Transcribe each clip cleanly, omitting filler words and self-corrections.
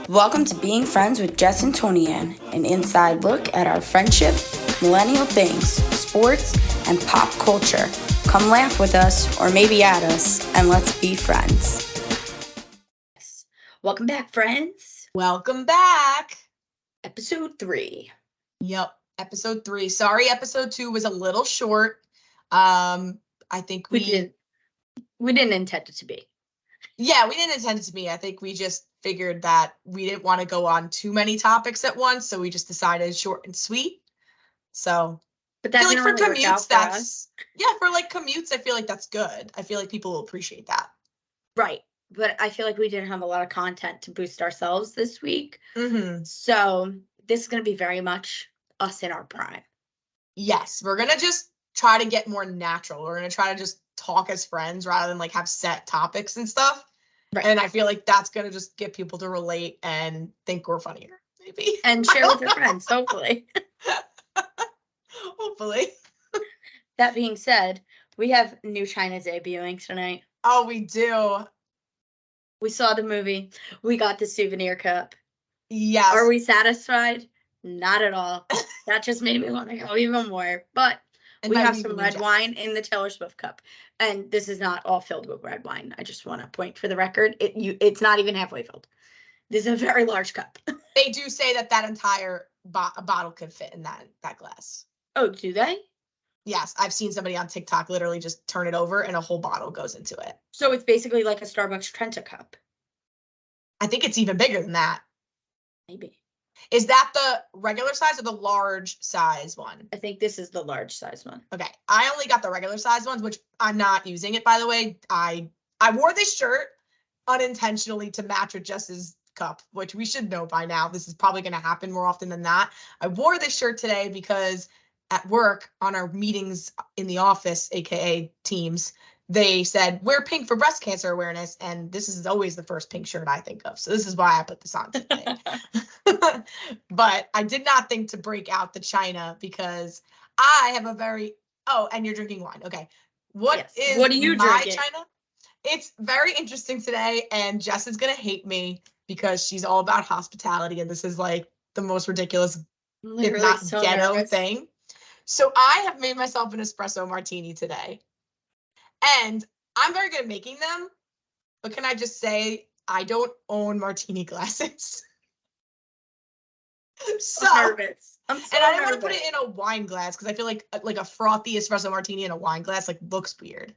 Welcome to Being Friends with Jess and Toni-ann, an inside look at our friendship, millennial things, sports, and pop culture. Come laugh with us, or maybe at us, and let's be friends. Welcome back, friends. Welcome back. Episode 3. Yep, episode 3. Sorry, episode 2 was a little short. I think we didn't intend it to be. Yeah, we didn't intend it to be. I think we just figured that we didn't want to go on too many topics at once, so we just decided short and sweet. So, but that's like for commutes, for like commutes, I feel like that's good. I feel like people will appreciate that. Right. But I feel like we didn't have a lot of content to boost ourselves this week. Mm-hmm. So this is going to be very much us in our prime. Yes, we're going to just try to get more natural. We're going to try to just talk as friends rather than like have set topics and stuff. Right. And I feel like that's going to just get people to relate and think we're funnier, maybe. And share with your friends, hopefully. Hopefully. That being said, we have New China debuting tonight. Oh, we do. We saw the movie. We got the souvenir cup. Yes. Are we satisfied? Not at all. That just made me want to go even more. But we have some red wine in the Taylor Swift cup. And this is not all filled with red wine. I just want to point for the record. It's not even halfway filled. This is a very large cup. They do say that entire bottle could fit in that glass. Oh, do they? Yes, I've seen somebody on TikTok literally just turn it over and a whole bottle goes into it. So it's basically like a Starbucks Trenta cup. I think it's even bigger than that. Maybe. Is that the regular size or the large size one? I think this is the large size one. Okay. I only got the regular size ones, which I'm not using it, by the way. I wore this shirt unintentionally to match with Jess's cup, which we should know by now. This is probably going to happen more often than not. I wore this shirt today because at work on our meetings in the office, aka Teams, they said wear pink for breast cancer awareness, and this is always the first pink shirt I think of. So this is why I put this on today. But I did not think to break out the China because I have a very and you're drinking wine. Okay. What are you drinking? China? It's very interesting today, and Jess is gonna hate me because she's all about hospitality, and this is like the most ridiculous, if not ghetto thing. So I have made myself an espresso martini today. And I'm very good at making them, but can I just say I don't own martini glasses. So I'm nervous. And I didn't want to put it in a wine glass because I feel like a frothy espresso martini in a wine glass like looks weird.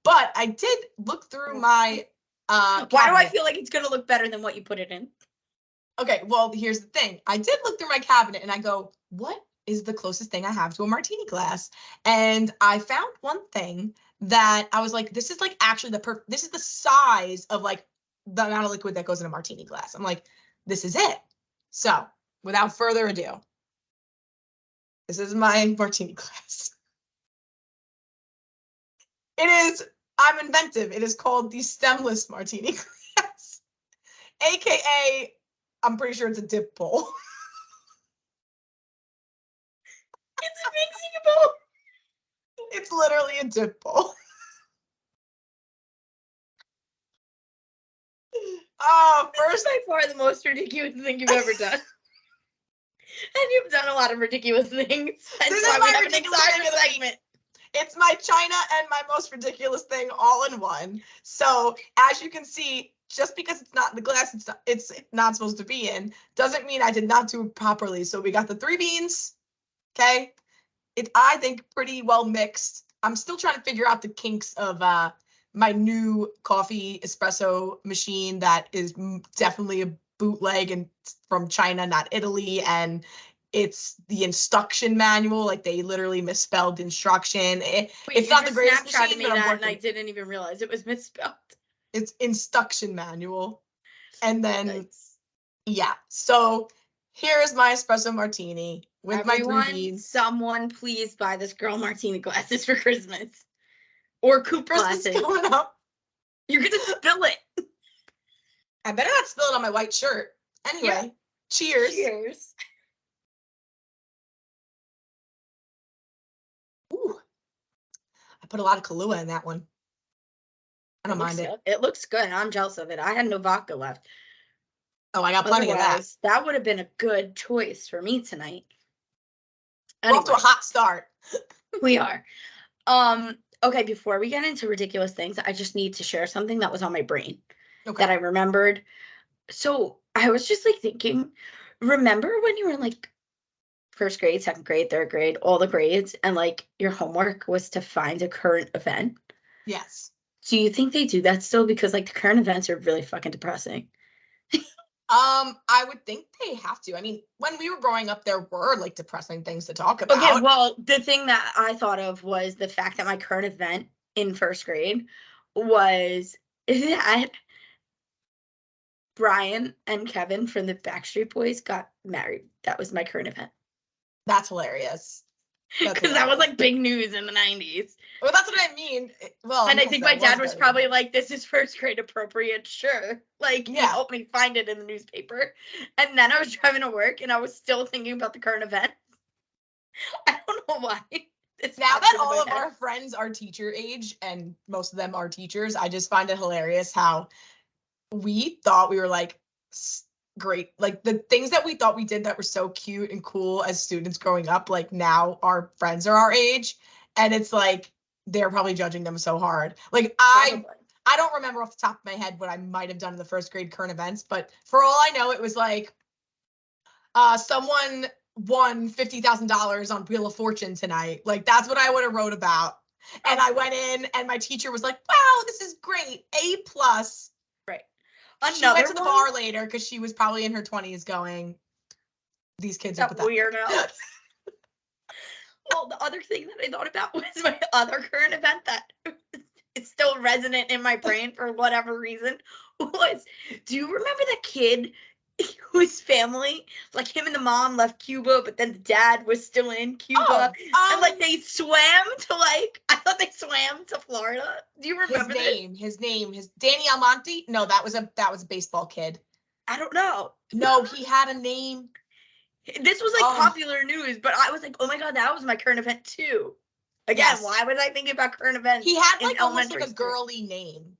But I did look through my Why do I feel like it's gonna look better than what you put it in? Okay, well, here's the thing. I did look through my cabinet and I go, what is the closest thing I have to a martini glass? And I found one thing that I was like, this is like actually this is the size of like the amount of liquid that goes in a martini glass. I'm like, this is it. So without further ado, this is my martini glass. I'm inventive. It is called the stemless martini glass, AKA, I'm pretty sure it's a dip bowl. It's a mixing bowl. It's literally a dip bowl. First, by far the most ridiculous thing you've ever done. And you've done a lot of ridiculous things. This is my ridiculous segment. It's my China and my most ridiculous thing all in one. So as you can see, just because it's not in the glass it's not supposed to be in, doesn't mean I did not do it properly. So we got the 3 beans. Okay. It's, I think, pretty well mixed. I'm still trying to figure out the kinks of my new coffee espresso machine that is definitely a bootleg and from China, not Italy. And it's the instruction manual, like they literally misspelled instruction. It's not the greatest machine, but I'm working. I didn't even realize it was misspelled. It's instruction manual. And then, yeah. So here is my espresso martini with my 3 beans. Someone please buy this girl martini glasses for Christmas. Or coupe glasses. Christmas coming up. You're going to spill it. I better not spill it on my white shirt. Anyway, cheers. Cheers. Ooh. I put a lot of Kahlua in that one. I don't mind it. It looks good. I'm jealous of it. I had no vodka left. Oh, I got plenty of that. That would have been a good choice for me tonight. We're off to a hot start. We are. Okay, before we get into ridiculous things, I just need to share something that was on my brain that I remembered. So I was just like thinking, remember when you were in like first grade, second grade, third grade, all the grades, and like your homework was to find a current event? Yes. Do you think they do that still? Because like the current events are really fucking depressing. I would think they have to. I mean, when we were growing up, there were like depressing things to talk about. Okay, well, the thing that I thought of was the fact that my current event in first grade was that Brian and Kevin from the Backstreet Boys got married. That was my current event. That's hilarious. Because that was like big news in the 90s. Well, that's what I mean. Well, and I think my dad was probably like, this is first grade appropriate, sure. Like, he helped me find it in the newspaper. And then I was driving to work and I was still thinking about the current events. I don't know why. Now that all of our friends are teacher age and most of them are teachers, I just find it hilarious how we thought we were like great. Like the things that we thought we did that were so cute and cool as students growing up, like now our friends are our age. And it's like, they're probably judging them so hard. Like I don't remember off the top of my head what I might have done in the first grade current events, but for all I know, it was like someone won $50,000 on Wheel of Fortune tonight. Like that's what I would have wrote about. And I went in and my teacher was like, wow, this is great. A+. Right. She went to the bar later because she was probably in her 20s going, these kids are pathetic. Weirdo. Well, the other thing that I thought about was my other current event that is still resonant in my brain for whatever reason was, do you remember the kid whose family, like him and the mom left Cuba, but then the dad was still in Cuba, and like they swam to I thought they swam to Florida. Do you remember his name, Danny Almonte? No, that was a baseball kid. I don't know. No, he had a name. This was like popular news, but I was like, oh my God, that was my current event too. Again, why was I thinking about current events? He had like almost like a girly name.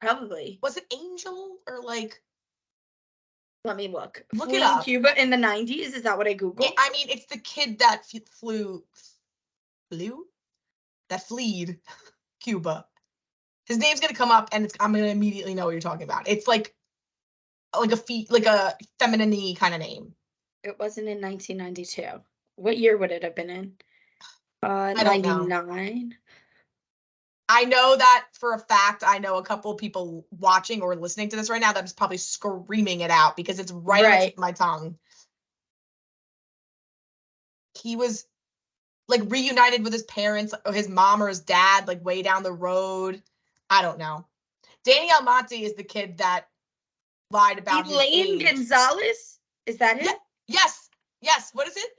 Probably. Was it Angel or like? Let me look. Look it up. Cuba in the 90s. Is that what I Googled? Yeah, I mean, it's the kid that that fleed Cuba. His name's gonna come up, and I'm gonna immediately know what you're talking about. It's like a feminine-y kind of name. It wasn't in 1992. What year would it have been in? I don't 99. Know. I know that for a fact. I know a couple of people watching or listening to this right now that's probably screaming it out because it's right on the tip of my tongue. He was like reunited with his parents, or his mom or his dad, like way down the road. I don't know. Danny Almonte is the kid that lied about Elaine Gonzalez? Is that it? Yes. What is it?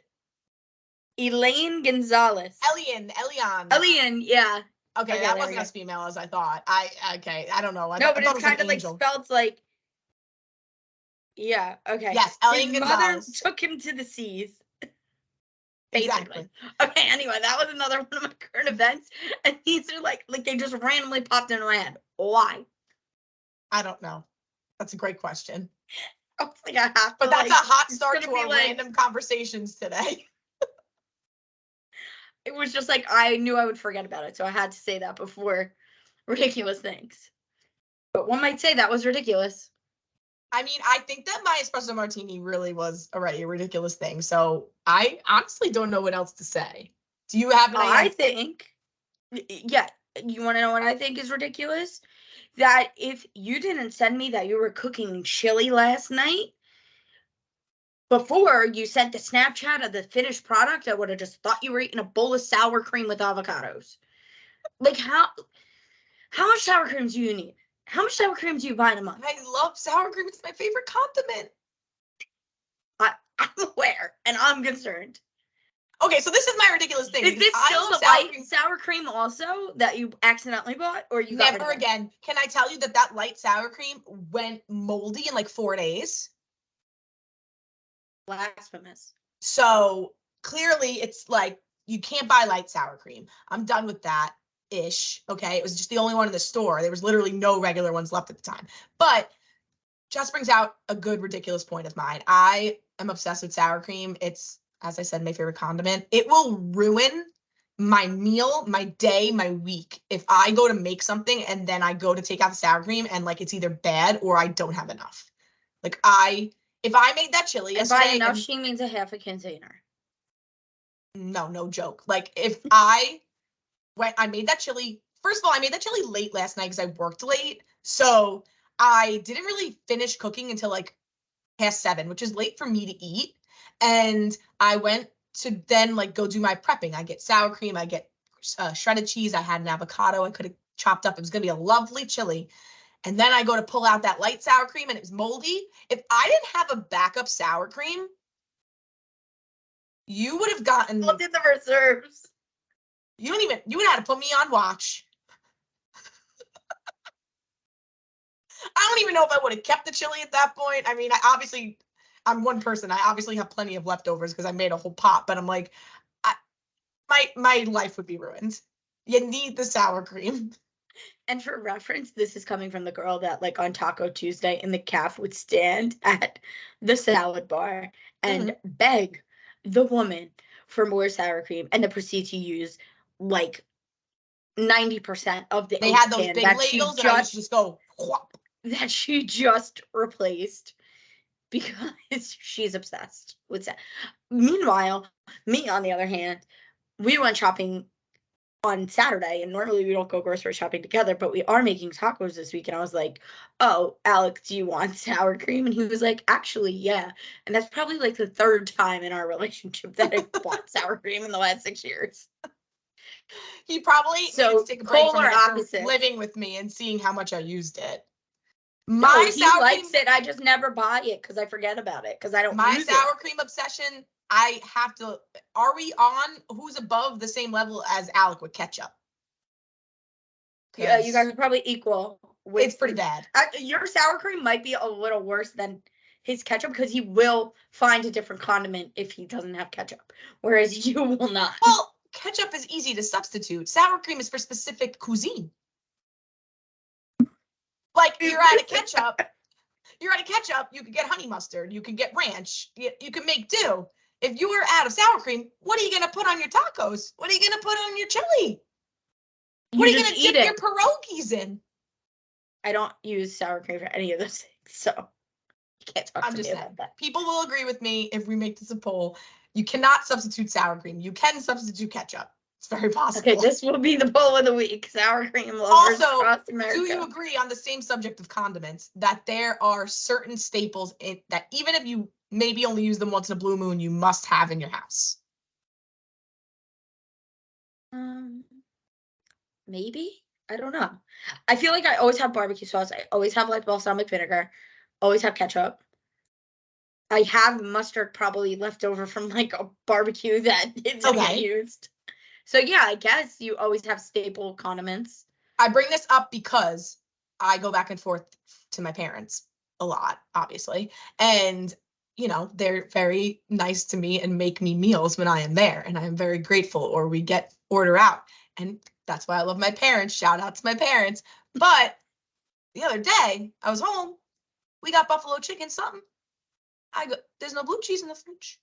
Elaine Gonzalez. Elian, yeah. Okay, that wasn't as female as I thought. I don't know. No, but it's kind of like spelled like. Yeah. Okay. Yes, Elian His mother took him to the seas. Basically. Exactly. Okay. Anyway, that was another one of my current events, and these are like they just randomly popped into my head. Why? I don't know. That's a great question. I was like, I have to. But that's a hot start to our random conversations today. It was just like, I knew I would forget about it, so I had to say that before ridiculous things. But one might say that was ridiculous. I mean, I think that my espresso martini really was already a ridiculous thing, so I honestly don't know what else to say. Do you have an idea? I think, yeah, you want to know what I think is ridiculous? That if you didn't send me that you were cooking chili last night, before you sent the Snapchat of the finished product, I would have just thought you were eating a bowl of sour cream with avocados. Like, how much sour cream do you need? How much sour cream do you buy in a month? I love sour cream. It's my favorite condiment. I'm aware, and I'm concerned. Okay, so this is my ridiculous thing. Is this still the light sour cream also that you accidentally bought, or you never again? Can I tell you that light sour cream went moldy in like 4 days? Blasphemous. So clearly it's like you can't buy light sour cream. I'm done with that ish. Okay. It was just the only one in the store. There was literally no regular ones left at the time. But Jess brings out a good, ridiculous point of mine. I am obsessed with sour cream. It's, as I said, my favorite condiment. It will ruin my meal, my day, my week if I go to make something and then I go to take out the sour cream and like it's either bad or I don't have enough. Like if I made that chili yesterday, and by enough, she means a half a container. No joke. Like if I made that chili, first of all, I made that chili late last night because I worked late. So I didn't really finish cooking until like past 7, which is late for me to eat. And I went to then like go do my prepping. I get sour cream, I get shredded cheese, I had an avocado I could have chopped up. It was gonna be a lovely chili. And then I go to pull out that light sour cream and it was moldy. If I didn't have a backup sour cream, you would have gotten. Look at the reserves. You would have had to put me on watch. I don't even know if I would have kept the chili at that point. I mean, I'm one person. I obviously have plenty of leftovers because I made a whole pot, but I'm like, my life would be ruined. You need the sour cream. And for reference, this is coming from the girl that like on Taco Tuesday in the calf would stand at the salad bar and beg the woman for more sour cream and to proceed to use like 90% of the They had those big ladles and I used to just go whop. That she just replaced because she's obsessed with that. Meanwhile, me on the other hand, we went shopping on Saturday, and normally we don't go grocery shopping together, but we are making tacos this week. And I was like, oh, Alex, do you want sour cream? And he was like, actually, yeah. And that's probably like the 3rd time in our relationship that I bought sour cream in the last 6 years. He probably needs to take a break from living with me and seeing how much I used it. He likes it. I just never buy it because I forget about it because I don't. My sour cream obsession. I have to. Are we on? Who's above the same level as Alec with ketchup? Yeah, you guys are probably equal. It's pretty bad. Your sour cream might be a little worse than his ketchup because he will find a different condiment if he doesn't have ketchup, whereas you will not. Well, ketchup is easy to substitute. Sour cream is for specific cuisine. Like you're out of ketchup. You could get honey mustard. You could get ranch. You can make do. If you are out of sour cream, what are you gonna put on your tacos? What are you gonna put on your chili? What are you gonna dip your pierogies in? I don't use sour cream for any of those things, so you can't talk to me about that. People will agree with me if we make this a poll. You cannot substitute sour cream. You can substitute ketchup. It's very possible. Okay, this will be the poll of the week. Sour cream lovers across America. Do you agree on the same subject of condiments that there are certain staples that even if you maybe only use them once in a blue moon, you must have in your house? Maybe. I don't know. I feel like I always have barbecue sauce. I always have like balsamic vinegar. Always have ketchup. I have mustard probably left over from like a barbecue that didn't get used. So yeah, I guess you always have staple condiments. I bring this up because I go back and forth to my parents a lot, obviously. And, you know, they're very nice to me and make me meals when I am there. And I am very grateful, or we order out. And that's why I love my parents. Shout out to my parents. But the other day, I was home. We got buffalo chicken something. I go, there's no blue cheese in the fridge.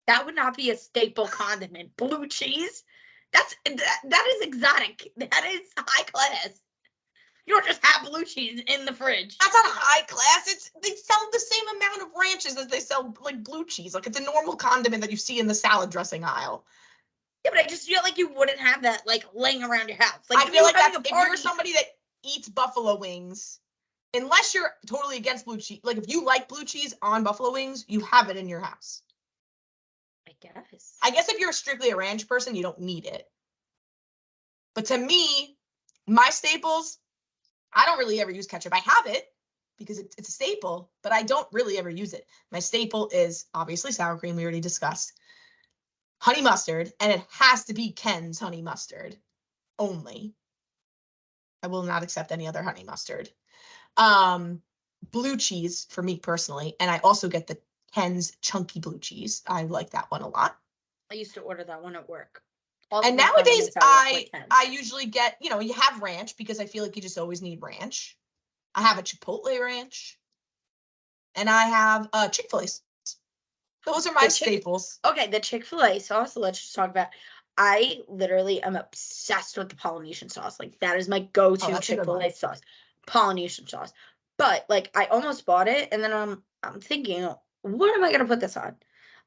That would not be a staple condiment. Blue cheese? That is exotic. That is high class. You don't just have blue cheese in the fridge. That's not high class. They sell the same amount of ranches as they sell like blue cheese. Like it's a normal condiment that you see in the salad dressing aisle. Yeah, but I just feel like you wouldn't have that like laying around your house. Like I feel like that's if you're somebody that eats buffalo wings, unless you're totally against blue cheese. Like if you like blue cheese on buffalo wings, you have it in your house. I guess if you're strictly a ranch person, you don't need it. But to me, my staples, I don't really ever use ketchup. I have it because it's a staple, but I don't really ever use it. My staple is obviously sour cream, we already discussed. Honey mustard, and it has to be Ken's honey mustard only. I will not accept any other honey mustard. Blue cheese for me personally, and I also get the Ken's chunky blue cheese. I like that one a lot. I used to order that one at work. And nowadays I usually get, you have ranch because I feel like you just always need ranch. I have a Chipotle ranch. And I have Chick-fil-A. Those are my staples. Okay, the Chick-fil-A sauce, let's just talk about. I literally am obsessed with the Polynesian sauce. Like, that is my go-to Chick-fil-A sauce. Polynesian sauce. But, like, I almost bought it, and then I'm thinking, what am I gonna put this on?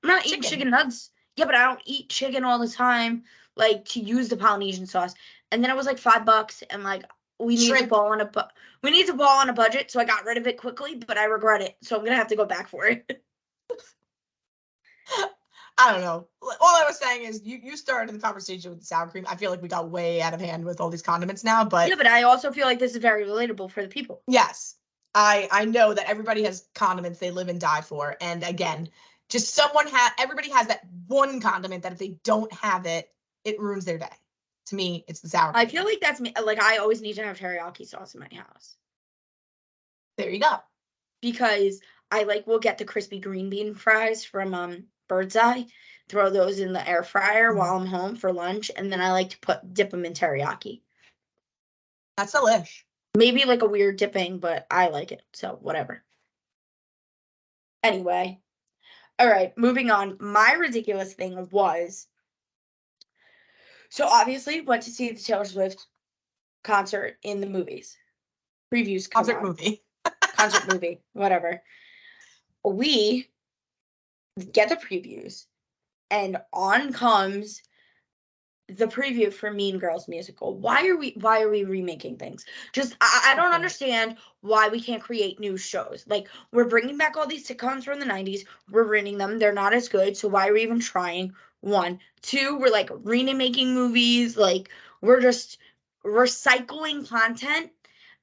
I'm not eating chicken nuggets. Yeah, but I don't eat chicken all the time, like, to use the Polynesian sauce. And then it was like $5, and like we need to ball on a budget, so I got rid of it quickly, but I regret it. So I'm gonna have to go back for it. I don't know. All I was saying is you started the conversation with the sour cream. I feel like we got way out of hand with all these condiments now, but yeah, but I also feel like this is very relatable for the people. Yes. I know that everybody has condiments they live and die for. And again, just everybody has that one condiment that if they don't have it, it ruins their day. To me, it's the sour cream. I feel like that's me. Like, I always need to have teriyaki sauce in my house. There you go. Because we'll get the crispy green bean fries from Bird's Eye, throw those in the air fryer while I'm home for lunch, and then I like to dip them in teriyaki. That's delish. Maybe like a weird dipping, but I like it, so whatever. Anyway, all right, moving on. My ridiculous thing was, so obviously went to see the Taylor Swift concert in the movies. Previews come Concert on. movie. Concert movie, whatever. We get the previews, and on comes the preview for Mean Girls musical. Why are we remaking things? Just I don't understand why we can't create new shows. Like, we're bringing back all these sitcoms from the 90s. We're ruining them. They're not as good. So why are we even trying? 1, 2, we're like remaking movies. Like, we're just recycling content.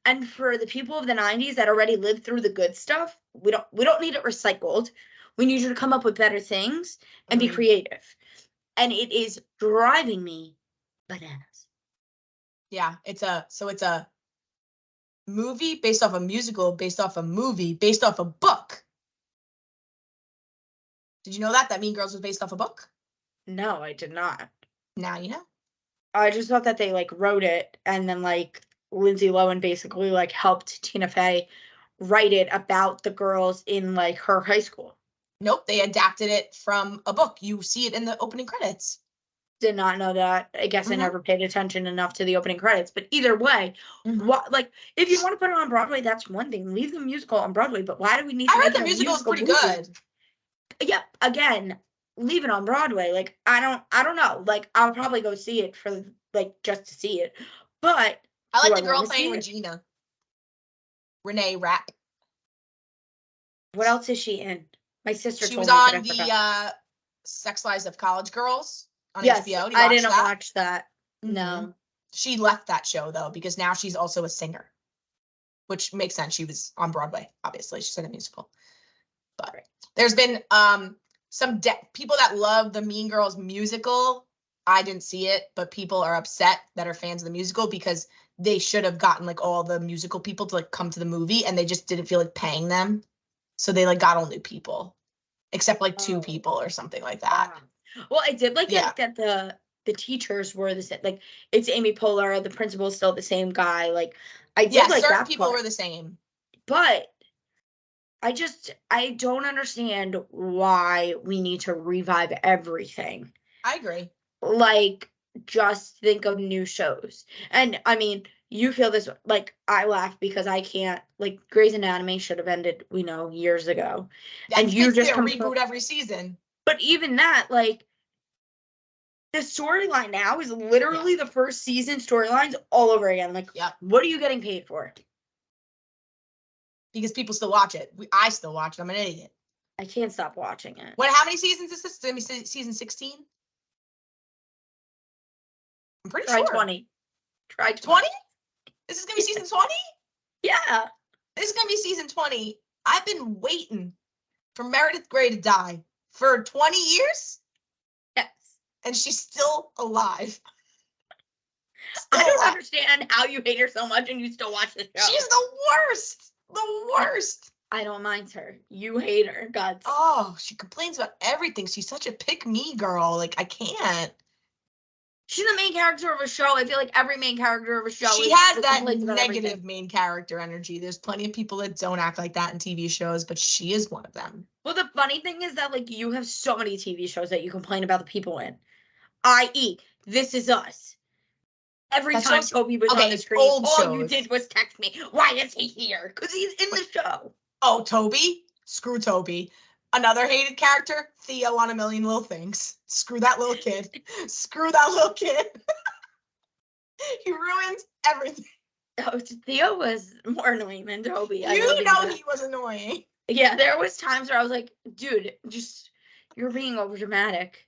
And for the people of the 90s that already lived through the good stuff, we don't need it recycled. We need you to come up with better things and be creative. And it is driving me bananas. Yeah, it's a movie based off a musical, based off a movie, based off a book. Did you know that Mean Girls was based off a book? No, I did not. Now you know. I just thought that they like wrote it, and then like Lindsay Lohan basically like helped Tina Fey write it about the girls in like her high school. Nope, they adapted it from a book. You see it in the opening credits. Did not know that. I guess I never paid attention enough to the opening credits. But either way, what, like, if you want to put it on Broadway, that's one thing. Leave the musical on Broadway. But why do we need to? I heard the musical is pretty good. Yep. Again, leave it on Broadway. Like, I don't know. Like, I'll probably go see it for like just to see it. But I like the girl playing Regina. Renee Rapp. What else is she in? My sister. She was on the Sex Lives of College Girls on HBO. I didn't watch that. No. She left that show though because now she's also a singer, which makes sense. She was on Broadway, obviously. She's in a musical. But there's been some people that love the Mean Girls musical. I didn't see it, but people are upset that are fans of the musical because they should have gotten like all the musical people to like come to the movie, and they just didn't feel like paying them, so they like got all new people, except like 2 people or something like that. Well, I did like that the teachers were the same. Like, it's Amy Poehler, the principal is still the same guy. Like, I did like certain that people part. were the same, but I don't understand why we need to revive everything. I agree. Like, just think of new shows. And I mean, you feel this, like, I laugh because I can't, like, Grey's Anatomy should have ended, years ago. And you just reboot every season. But even that, like, the storyline now is literally the first season storylines all over again. Like, what are you getting paid for? Because people still watch it. I still watch it. I'm an idiot. I can't stop watching it. How many seasons is this? It's going to be season 16? I'm pretty sure. 20. Try 20? This is going to be season 20? Yeah. This is going to be season 20. I've been waiting for Meredith Grey to die for 20 years? Yes. And she's still alive. I don't understand how you hate her so much and you still watch the show. She's the worst. The worst. I don't mind her. You hate her, guts. Oh, she complains about everything. She's such a pick-me girl. Like, I can't. She's the main character of a show. I feel like every main character of a show. She has that negative main character energy. There's plenty of people that don't act like that in TV shows, but she is one of them. Well, the funny thing is that, like, you have so many TV shows that you complain about the people in. I.e., This Is Us. Every time Toby was on the screen, all you did was text me, why is he here? Because he's in the show. Oh, Toby? Screw Toby. Another hated character, Theo on A Million Little Things. Screw that little kid. Screw that little kid. He ruined everything. Oh, Theo was more annoying than Toby. You know he was annoying. Yeah, there was times where I was like, dude, you're being over dramatic.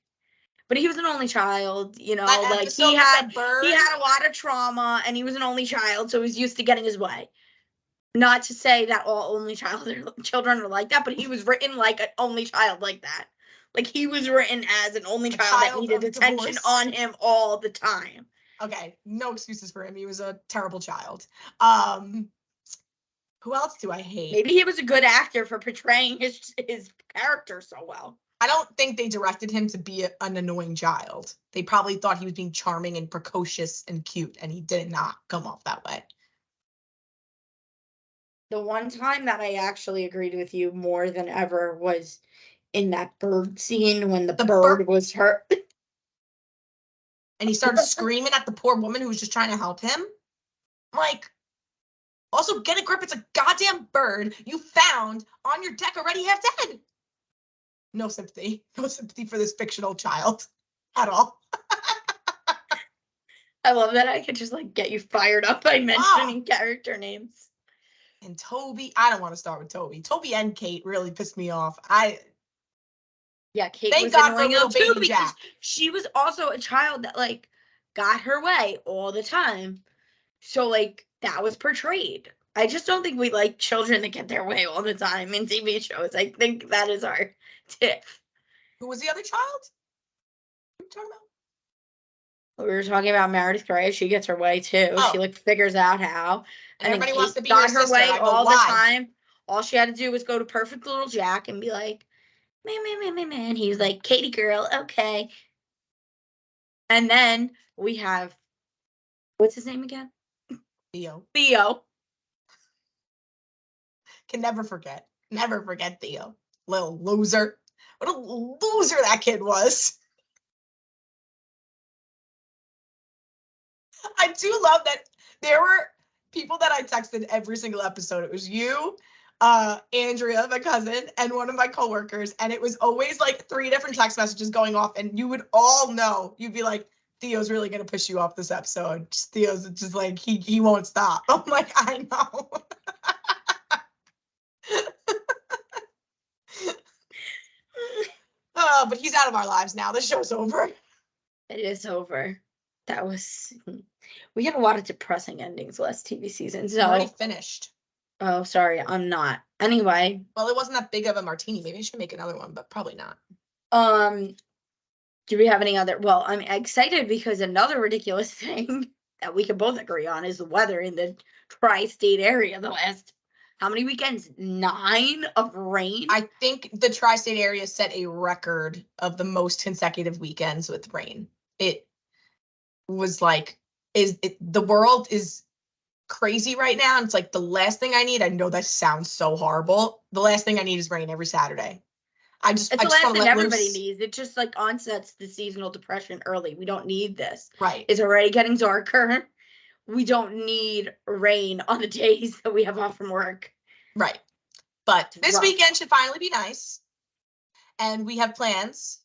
But he was an only child, you know, like he had a lot of trauma, and he was an only child, so he was used to getting his way. Not to say that all only children are like that, but he was written like an only child like that. Like, he was written as an only child that needed attention on him all the time. Okay, no excuses for him. He was a terrible child. Who else do I hate? Maybe he was a good actor for portraying his character so well. I don't think they directed him to be an annoying child. They probably thought he was being charming and precocious and cute, and he did not come off that way. The one time that I actually agreed with you more than ever was in that bird scene when the bird was hurt. And he started screaming at the poor woman who was just trying to help him. Like, also get a grip. It's a goddamn bird you found on your deck already half dead. No sympathy. No sympathy for this fictional child at all. I love that I could just, like, get you fired up by mentioning character names. And Toby, I don't want to start with Toby. Toby and Kate really pissed me off. Yeah, Kate was annoying too, because she was also a child that, like, got her way all the time. So, like, that was portrayed. I just don't think we like children that get their way all the time in TV shows. I think that is our tip. Who was the other child? What are you talking about? We were talking about Meredith Grey. She gets her way too. Oh. She, like, figures out how. And everybody wants to be her sister. Way all the time. All she had to do was go to Perfect Little Jack and be like, man. He was like, Katie girl, okay. And then we have, what's his name again? Theo. Can never forget. Never forget Theo. Little loser. What a loser that kid was. I do love that there were people that I texted every single episode. It was you, Andrea, my cousin, and one of my coworkers, and it was always like 3 different text messages going off, and you would all know. You'd be like, Theo's really gonna piss you off this episode. Theo's just like, he won't stop. I'm like, I know. Oh, but he's out of our lives now. The show's over. It is over. We had a lot of depressing endings last TV season. So I'm already finished. Oh, sorry, I'm not. Anyway. Well, it wasn't that big of a martini. Maybe I should make another one, but probably not. Do we have any other? Well, I'm excited because another ridiculous thing that we can both agree on is the weather in the tri-state area the last, how many weekends? 9 of rain? I think the tri-state area set a record of the most consecutive weekends with rain. It was like, the world is crazy right now. And it's like the last thing I need, I know that sounds so horrible. The last thing I need is rain every Saturday. It's the last thing everybody needs. It just, like, onsets the seasonal depression early. We don't need this. Right. It's already getting darker. We don't need rain on the days that we have off from work. Right. But this weekend should finally be nice. And we have plans.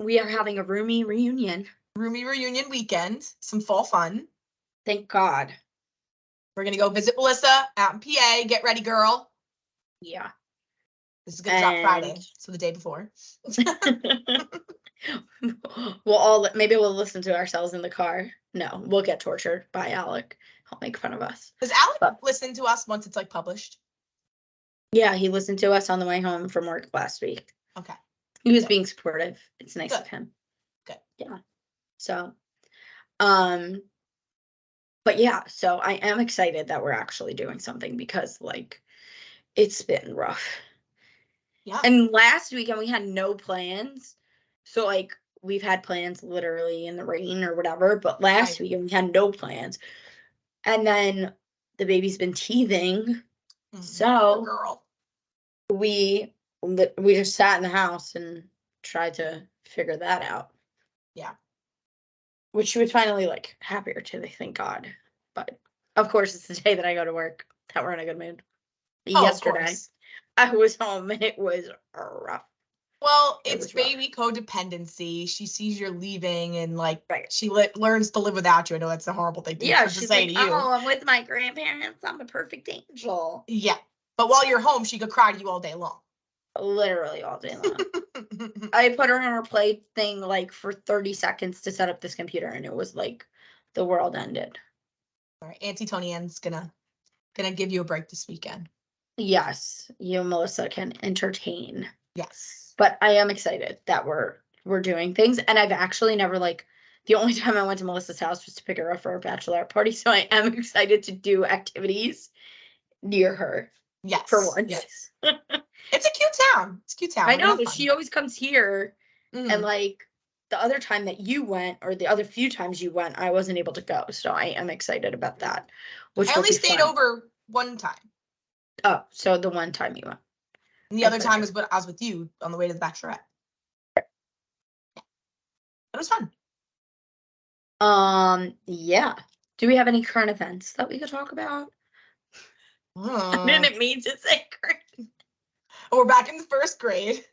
We are having a roomie reunion. Roomie reunion weekend. Some fall fun. Thank God. We're going to go visit Melissa out in PA. Get ready, girl. Yeah. This is going to drop Friday, so the day before. Maybe we'll listen to ourselves in the car. No, we'll get tortured by Alec. He'll make fun of us. Does Alec listen to us once it's, like, published? Yeah, he listened to us on the way home from work last week. Okay. He was being supportive. It's nice of him. Good. Yeah. So, but yeah, so I am excited that we're actually doing something because, like, it's been rough. Yeah. And last weekend we had no plans. So, like, we've had plans literally in the rain or whatever, but last week we had no plans. And then the baby's been teething. So girl. We just sat in the house and tried to figure that out. Yeah. Which she was finally like happier to, thank God. But of course it's the day that I go to work that we're in a good mood. Yesterday I was home and it was rough. Well, it's baby codependency. She sees you're leaving and like she learns to live without you. I know that's a horrible thing to say to you. Oh, I'm with my grandparents. I'm a perfect angel. Yeah. But while you're home, she could cry to you all day long. Literally all day long. I put her on her play thing like for 30 seconds to set up this computer and it was like the world ended. All right, Auntie Toni-ann's gonna give you a break this weekend. Yes, you and Melissa can entertain. Yes. But I am excited that we're doing things. And I've actually never the only time I went to Melissa's house was to pick her up for her bachelorette party. So I am excited to do activities near her. Yes. For once. Yes. It's a cute town. It's a cute town. I know, but she always comes here. And the other time that you went, or the other few times you went, I wasn't able to go. So I am excited about that. I only stayed over one time. Oh, so the one time you went. And the other time was when I was with you on the way to the bachelorette. Yeah. It was fun. Yeah. Do we have any current events that we could talk about? I didn't mean to say current. We're back in the first grade.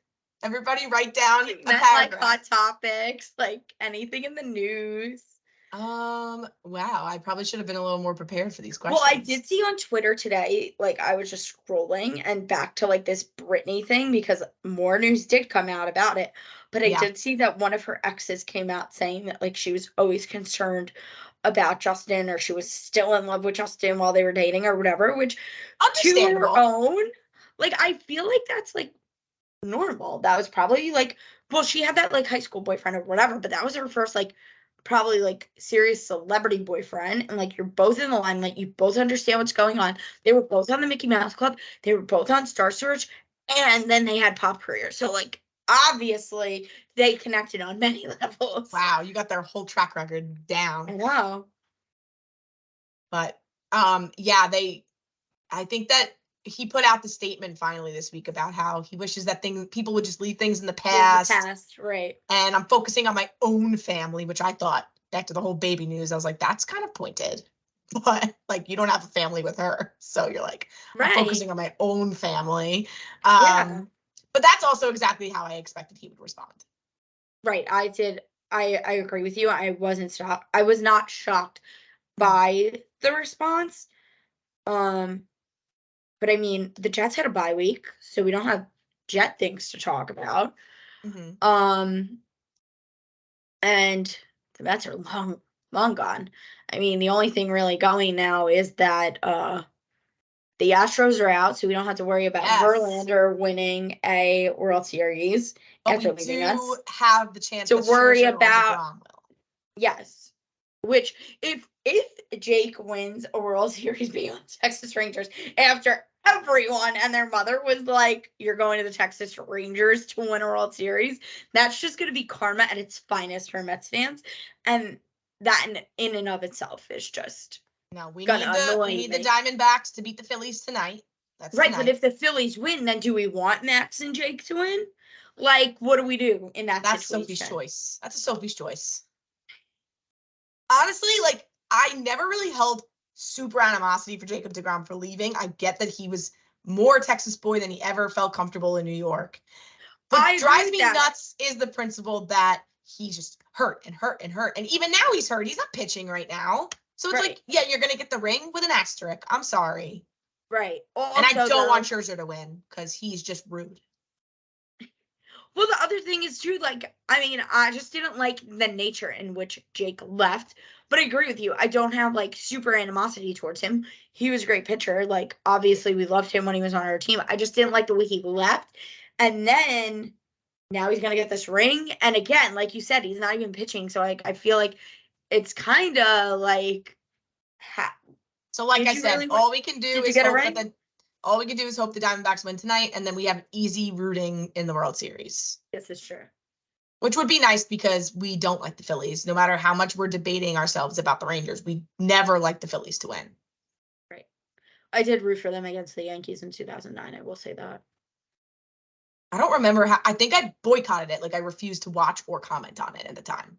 Everybody write down a paragraph. Like hot topics, like anything in the news. Wow, I probably should have been a little more prepared for these questions. Well, I did see on Twitter today, like I was just scrolling and back to like this Britney thing because more news did come out about it. But I did see that one of her exes came out saying that like she was always concerned about Justin, or she was still in love with Justin while they were dating or whatever, which to her own, like I feel like that's like normal. That was probably like, well, she had that like high school boyfriend or whatever, but that was her first like probably like serious celebrity boyfriend, and like you're both in the limelight, you both understand what's going on. They were both on the Mickey Mouse Club, they were both on Star Search, and then they had pop careers. So like obviously they connected on many levels. Wow, you got their whole track record down. I know. But yeah, I think that he put out the statement finally this week about how he wishes that people would just leave things in the past. Right. And I'm focusing on my own family, which I thought, back to the whole baby news, I was like, that's kind of pointed. But like, you don't have a family with her. So you're like, I'm focusing on my own family. But that's also exactly how I expected he would respond. Right. I agree with you. I was not shocked by the response. But I mean, the Jets had a bye week, so we don't have Jet things to talk about. And the Mets are long gone. I mean, the only thing really going now is that the Astros are out, so we don't have to worry about Verlander winning a World Series after leaving us. We do have the chance to worry about. Yes. Which, if Jake wins a World Series beyond Texas Rangers, after everyone and their mother was like, you're going to the Texas Rangers to win a World Series, that's just going to be karma at its finest for Mets fans. And that in and of itself is just we need the Diamondbacks to beat the Phillies tonight. That's right, but if the Phillies win, then do we want Max and Jake to win? Like, what do we do in that situation? That's Sophie's choice. That's a Sophie's choice. Honestly, like, I never really held super animosity for Jacob deGrom for leaving. I get that he was more Texas boy than he ever felt comfortable in New York. But what drives me nuts is the principle that he's just hurt and hurt and hurt. And even now he's hurt. He's not pitching right now. So it's like, yeah, you're going to get the ring with an asterisk. I'm sorry. Right. Also, and I don't want Scherzer to win because he's just rude. Well, the other thing is too, like, I mean, I just didn't like the nature in which Jake left, but I agree with you. I don't have like super animosity towards him. He was a great pitcher. Like, obviously we loved him when he was on our team. I just didn't like the way he left. And then now he's going to get this ring. And again, like you said, he's not even pitching. So like, I feel like it's kind of like, so like I said, all we can do is all we can do is hope the Diamondbacks win tonight, and then we have easy rooting in the World Series. This is true. Which would be nice because we don't like the Phillies. No matter how much we're debating ourselves about the Rangers, we never like the Phillies to win. Right. I did root for them against the Yankees in 2009. I will say that. I don't remember how. I think I boycotted it. Like I refused to watch or comment on it at the time.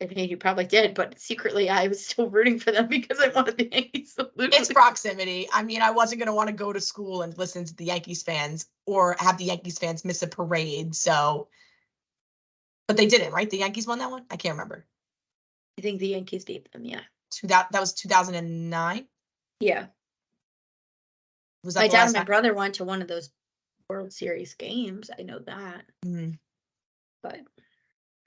I mean, you probably did, but secretly I was still rooting for them because I wanted the Yankees to lose. It's proximity. I mean, I wasn't going to want to go to school and listen to the Yankees fans or have the Yankees fans miss a parade. So, but they didn't, right? The Yankees won that one? I can't remember. I think the Yankees beat them, yeah. That was 2009? Yeah. Was that my the dad last and my time? brother went to one of those World Series games. I know that. Mm. But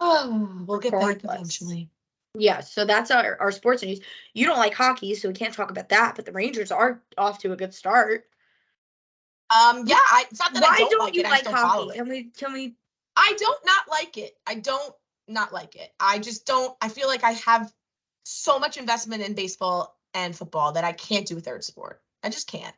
we'll get back regardless. eventually. Yeah, so that's our sports news. You don't like hockey, so we can't talk about that, but the Rangers are off to a good start. Yeah, it's not that Why I don't don't like you it, I like just don't follow hockey? it. Can we I don't not like it. I don't not like it. I just don't. I feel like I have so much investment in baseball and football that I can't do a third sport. I just can't.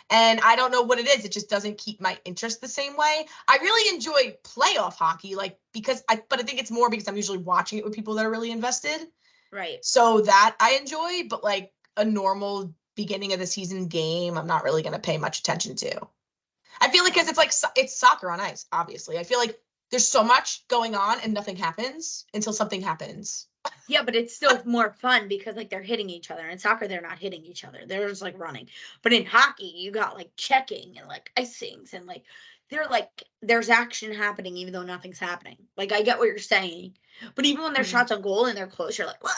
And I don't know what it is. It just doesn't keep my interest the same way. I really enjoy playoff hockey, like but I think it's more because I'm usually watching it with people that are really invested. Right. So that I enjoy, but like a normal beginning of the season game, I'm not really going to pay much attention to. I feel like because it's soccer on ice, obviously. I feel like there's so much going on and nothing happens until something happens. Yeah, but it's still more fun because like they're hitting each other. In soccer, they're not hitting each other. They're just like running. But in hockey, you got like checking and like icings and like there's action happening even though nothing's happening. Like I get what you're saying. But even when there's shots on goal and they're close, you're like, what?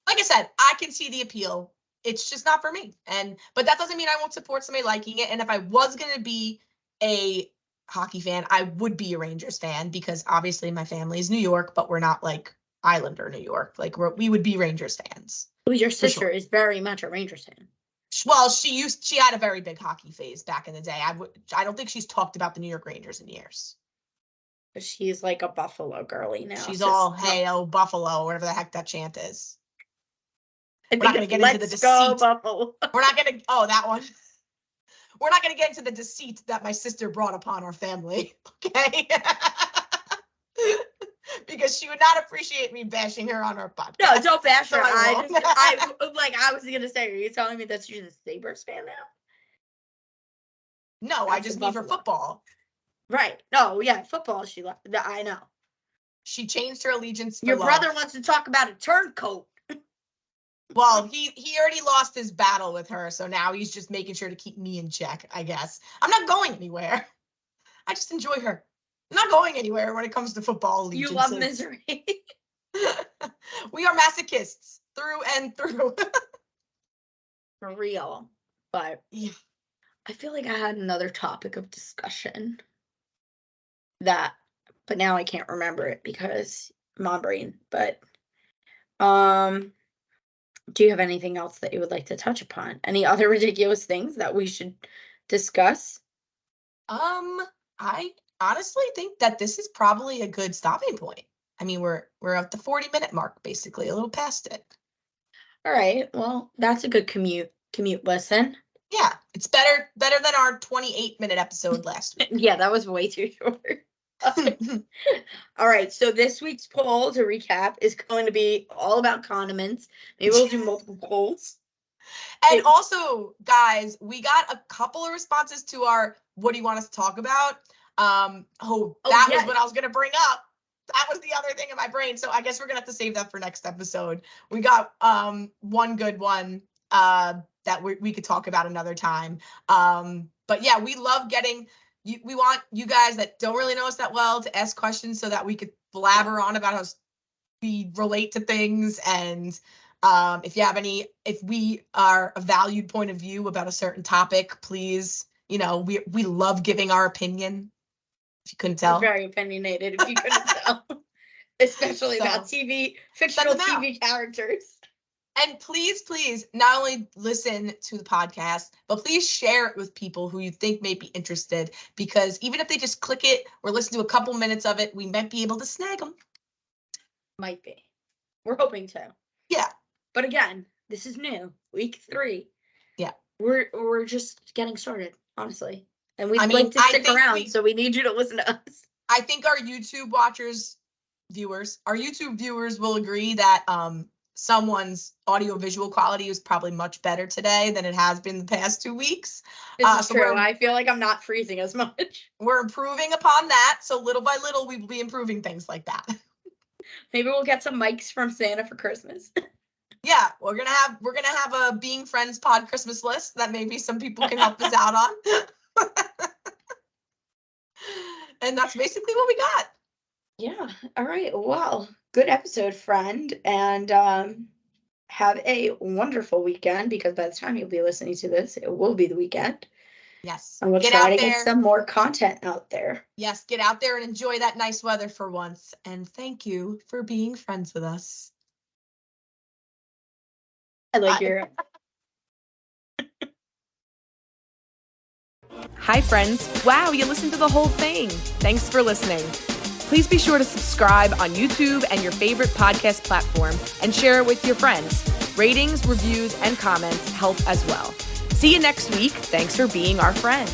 Like I said, I can see the appeal. It's just not for me. But that doesn't mean I won't support somebody liking it. And if I was gonna be a hockey fan, I would be a Rangers fan because obviously my family is New York, but we're not like Islander New York. Like we would be Rangers fans. Well, your sister is very much a Rangers fan. Well, she had a very big hockey phase back in the day. I don't think she's talked about the New York Rangers in years. But she's like a Buffalo girly now. She's all, hey, oh, Buffalo, whatever the heck that chant is. We're not going to get into the deceit. Buffalo. We're not going to, that one. We're not going to get into the deceit that my sister brought upon our family, okay? Because she would not appreciate me bashing her on her podcast. No, don't bash her. I was going to say, are you telling me that she's a Sabres fan now? No, I just mean for football. Right. No, yeah, football, I know. She changed her allegiance for Your brother wants to talk about a turncoat. Well, he already lost his battle with her, so now he's just making sure to keep me in check, I guess. I'm not going anywhere. I just enjoy her. I'm not going anywhere when it comes to football allegiances. You love misery. We are masochists through and through. For real. But yeah. I feel like I had another topic of discussion but now I can't remember it because mom brain. But do you have anything else that you would like to touch upon? Any other ridiculous things that we should discuss? I honestly think that this is probably a good stopping point. I mean, we're at the 40-minute mark, basically, a little past it. All right. Well, that's a good commute listen. Yeah, it's better than our 28-minute episode last week. Yeah, that was way too short. All right, so this week's poll, to recap, is going to be all about condiments. Maybe we'll do multiple polls. And also, guys, we got a couple of responses to our what do you want us to talk about? That was what I was going to bring up. That was the other thing in my brain. So I guess we're going to have to save that for next episode. We got one good one that we could talk about another time. But yeah, we love getting... We want you guys that don't really know us that well to ask questions so that we could blabber on about how we relate to things. And if we are a valued point of view about a certain topic, please, we love giving our opinion. If you couldn't tell. We're very opinionated, if you couldn't tell. Especially about fictional TV characters. And please, not only listen to the podcast, but please share it with people who you think may be interested, because even if they just click it or listen to a couple minutes of it, we might be able to snag them. Might be. We're hoping to. Yeah. But again, this is new. Week 3. Yeah. We're just getting started, honestly. And we'd like to stick around, so we need you to listen to us. I think our YouTube watchers viewers, our YouTube viewers will agree that someone's audio-visual quality is probably much better today than it has been the past 2 weeks. This is true. I feel like I'm not freezing as much. We're improving upon that. So little by little, we will be improving things like that. Maybe we'll get some mics from Santa for Christmas. Yeah, we're gonna have a Being Friends pod Christmas list that maybe some people can help us out on. And that's basically what we got. Yeah. All right. Well, good episode, friend. And have a wonderful weekend, because by the time you'll be listening to this, it will be the weekend. Yes. And we'll try to get some more content out there. Yes, get out there and enjoy that nice weather for once. And thank you for being friends with us. I like your... Hi, friends. Wow, you listened to the whole thing. Thanks for listening. Please be sure to subscribe on YouTube and your favorite podcast platform and share it with your friends. Ratings, reviews, and comments help as well. See you next week. Thanks for being our friend.